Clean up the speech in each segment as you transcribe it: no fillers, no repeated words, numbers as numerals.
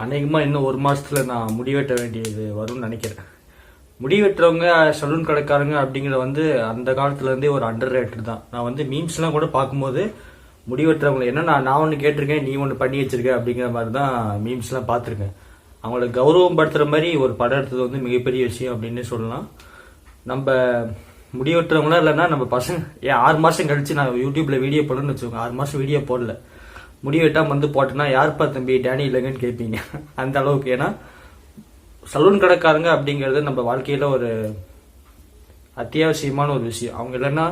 அநேகமாக இன்னும் ஒரு மாதத்தில் நான் முடிவெட்ட வேண்டியது வரும்னு நினைக்கிறேன். முடிவெட்டுறவங்க சலூன் கடைக்காரங்க அப்படிங்கிற அந்த காலத்துலேருந்தே ஒரு அண்டர் ரேட்டட் தான். நான் மீம்ஸ்லாம் கூட பார்க்கும்போது முடிவெட்டுறவங்க என்ன நான் ஒன்று கேட்டிருக்கேன், நீ ஒன்று பண்ணி வச்சிருக்க அப்படிங்கிற மாதிரி தான் மீம்ஸ்லாம் பார்த்துருக்கேன். அவங்கள கௌரவம் படுத்துகிற மாதிரி ஒரு படம் எடுத்தது மிகப்பெரிய விஷயம் அப்படின்னு சொல்லலாம். நம்ம முடிவெட்டுறவங்களாம் இல்லைன்னா நம்ம பசங்க 6 மாதம் கழிச்சு நான் யூடியூப்பில் வீடியோ போடணும்னு வச்சுக்கோங்க. 6 மாதம் வீடியோ போடல, முடிவெட்டாமல் போட்டேன்னா யாருப்பா தம்பி டேனி இல்லைங்கன்னு கேட்பீங்க. அந்த அளவுக்கு. ஏன்னா சலூன் கடைக்காரங்க அப்படிங்கிறது நம்ம வாழ்க்கையில் ஒரு அத்தியாவசியமான ஒரு விஷயம். அவங்க இல்லைன்னா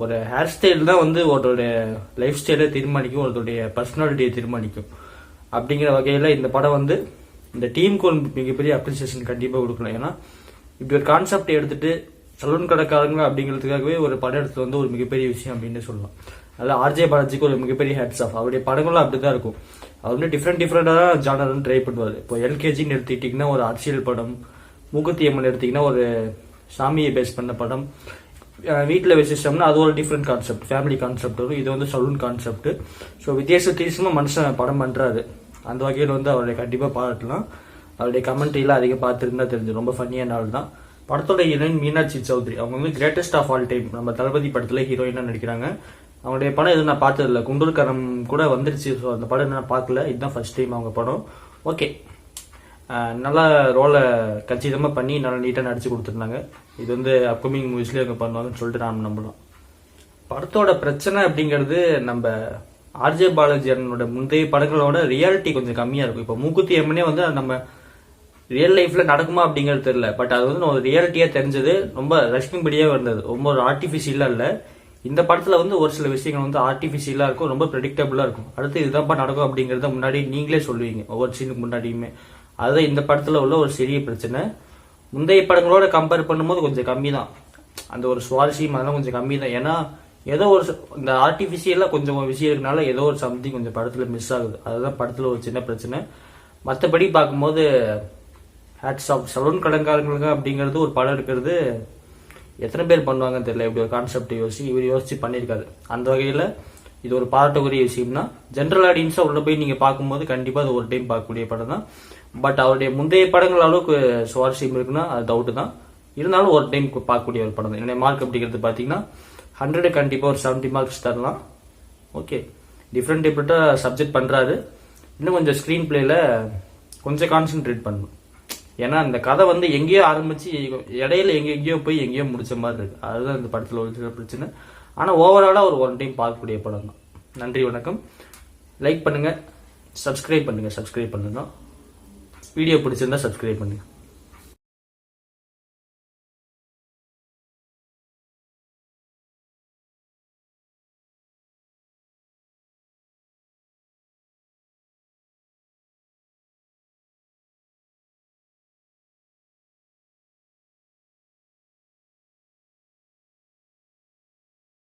ஒரு ஹேர் ஸ்டைல் தான் ஒருத்தருடைய லைஃப் ஸ்டைலை தீர்மானிக்கும், ஒருத்தருடைய பர்சனாலிட்டியை தீர்மானிக்கும். அப்படிங்கிற வகையில் இந்த படம் இந்த டீமுக்கு ஒரு மிகப்பெரிய அப்ரிசியேஷன் கண்டிப்பாக கொடுக்கணும். ஏன்னா இப்படி ஒரு கான்செப்ட் எடுத்துட்டு சலூன் கடைக்காரங்க அப்படிங்கிறதுக்காகவே ஒரு படம் எடுத்து ஒரு மிகப்பெரிய விஷயம் அப்படின்னு சொல்லலாம். அதில் ஆர்ஜே பாலாஜிக்கு ஒரு மிகப்பெரிய ஹேட்ஸ் ஆஃப். அவருடைய படங்களும் அப்படிதான் இருக்கும். அவர் டிஃப்ரெண்டாக ஜானர்னு ட்ரை பண்ணுவார். இப்போ எல்கேஜின்னு எடுத்துக்கிட்டிங்கன்னா ஒரு அரசியல் படம், மூக்குத்தி அம்மன் எடுத்திங்கன்னா ஒரு சாமியை பேஸ் பண்ண படம், வீட்டில் விசேஷம்னா அது ஒரு டிஃப்ரெண்ட் கான்செப்ட், ஃபேமிலி கான்செப்ட் வரும். இது சலூன் கான்செப்ட். ஸோ வித்தியாசமாக மனுஷன் படம் பண்ணுறாரு. அந்த வகையில் அவருடைய கண்டிப்பாக பாராட்டலாம். அவருடைய கமெண்ட்ரிலாம் அதிகம் பார்த்துருந்தா தெரிஞ்சு ரொம்ப ஃபன்னியான ஆள் தான். படத்தோட ஹீரோயின் மீனாட்சி சௌத்ரி. அவங்க கிரேட்டஸ்ட் ஆஃப் ஆல் டைம். நம்ம தளபதி படத்தில் ஹீரோயினாக நடிக்கிறாங்க. அவங்களுடைய படம் எதுவும் நான் பார்த்ததில்ல. குண்டூர்கரம் கூட வந்துருச்சு. ஸோ அந்த படம் நான் பார்க்கல. இதுதான் ஃபர்ஸ்ட் டைம் அவங்க படம். ஓகே, நல்லா ரோலை கச்சிதமாக பண்ணி நல்லா நீட்டாக நடிச்சு கொடுத்துருந்தாங்க. இது அப்கமிங் மூவிஸ்லேயே அவங்க பண்ணுவாங்கன்னு சொல்லிட்டு நான் நம்பலாம். படத்தோட பிரச்சனை அப்படிங்கிறது நம்ம ஆர்ஜே பாலாஜி அண்ணனோட முந்தைய படங்களோட ரியாலிட்டி கொஞ்சம் கம்மியாக இருக்கும். இப்போ மூக்குத்தி அம்மனே நம்ம ரியல் லைஃப்ல நடக்குமா அப்படிங்கிறது தெரியல. பட் அது ஒரு ரியாலிட்டியா தெரிஞ்சது. ரொம்ப ரஷ்மிபடியாக இருந்தது. ரொம்ப ஒரு ஆர்டிஃபிஷியலா இல்லை. இந்த படத்துல ஒரு சில விஷயங்கள் ஆர்டிஃபிஷியலா இருக்கும், ரொம்ப ப்ரெடிக்டபிளா இருக்கும். அடுத்து இதுதான்ப்பா நடக்கும் அப்படிங்கறத முன்னாடி நீங்களே சொல்லுவீங்க ஒவ்வொரு சீனுக்கு முன்னாடியுமே. அதுதான் இந்த படத்துல உள்ள ஒரு சிறிய பிரச்சனை. முந்தைய படங்களோட கம்பேர் பண்ணும்போது கொஞ்சம் கம்மி தான். அந்த ஒரு சுவாரஸ்யம் அதெல்லாம் கொஞ்சம் கம்மி தான். ஏன்னா ஏதோ ஒரு இந்த ஆர்டிஃபிஷியலா கொஞ்சம் விஷயம் இருக்கனால ஏதோ ஒரு சம்திங் கொஞ்சம் படத்துல மிஸ் ஆகுது. அதுதான் படத்துல ஒரு சின்ன பிரச்சனை. மற்றபடி பார்க்கும்போது ஹேட்ஸ் ஆஃப். சலூன் கடைக்காரங்களுக்கு அப்படிங்கிறது ஒரு படம் எடுக்கிறது எத்தனை பேர் பண்ணுவாங்கன்னு தெரியல. இப்படி ஒரு கான்செப்ட் இவர் யோசிச்சு பண்ணியிருக்காரு. அந்த வகையில் இது ஒரு பாராட்டக்குரிய விஷயம்னா ஜென்ரல் ஆடியன்ஸா உள்ள போய் நீங்க பார்க்கும்போது கண்டிப்பா அது ஒரு டைம் பார்க்கக்கூடிய படம் தான். பட் அவருடைய முந்தைய படங்கள் அளவுக்கு சுவாரஸ்யம் இருக்குன்னா அது டவுட் தான். இருந்தாலும் ஒரு டைம் பார்க்கக்கூடிய ஒரு படம் தான். என்னுடைய மார்க் அப்படிங்கிறது பார்த்தீங்கன்னா 100 கண்டிப்பா ஒரு 70 மார்க்ஸ் தரலாம். ஓகே, டிஃப்ரெண்டா சப்ஜெக்ட் பண்றாரு. இன்னும் கொஞ்சம் ஸ்கிரீன் பிளேல கொஞ்சம் கான்சென்ட்ரேட் பண்ணணும். ஏன்னா அந்த கதை எங்கேயோ ஆரம்பிச்சு இடையில எங்கேயோ போய் எங்கேயோ முடிச்ச மாதிரி இருக்கு. அதுதான் இந்த படத்துல ஒரு பிரச்சனை. ஆனா ஓவராலா ஒரு டைம் பார்க்கக்கூடிய படம் தான். நன்றி, வணக்கம். லைக் பண்ணுங்க, சப்ஸ்கிரைப் பண்ணுங்க. வீடியோ பிடிச்சிருந்தா சப்ஸ்கிரைப் பண்ணுங்க.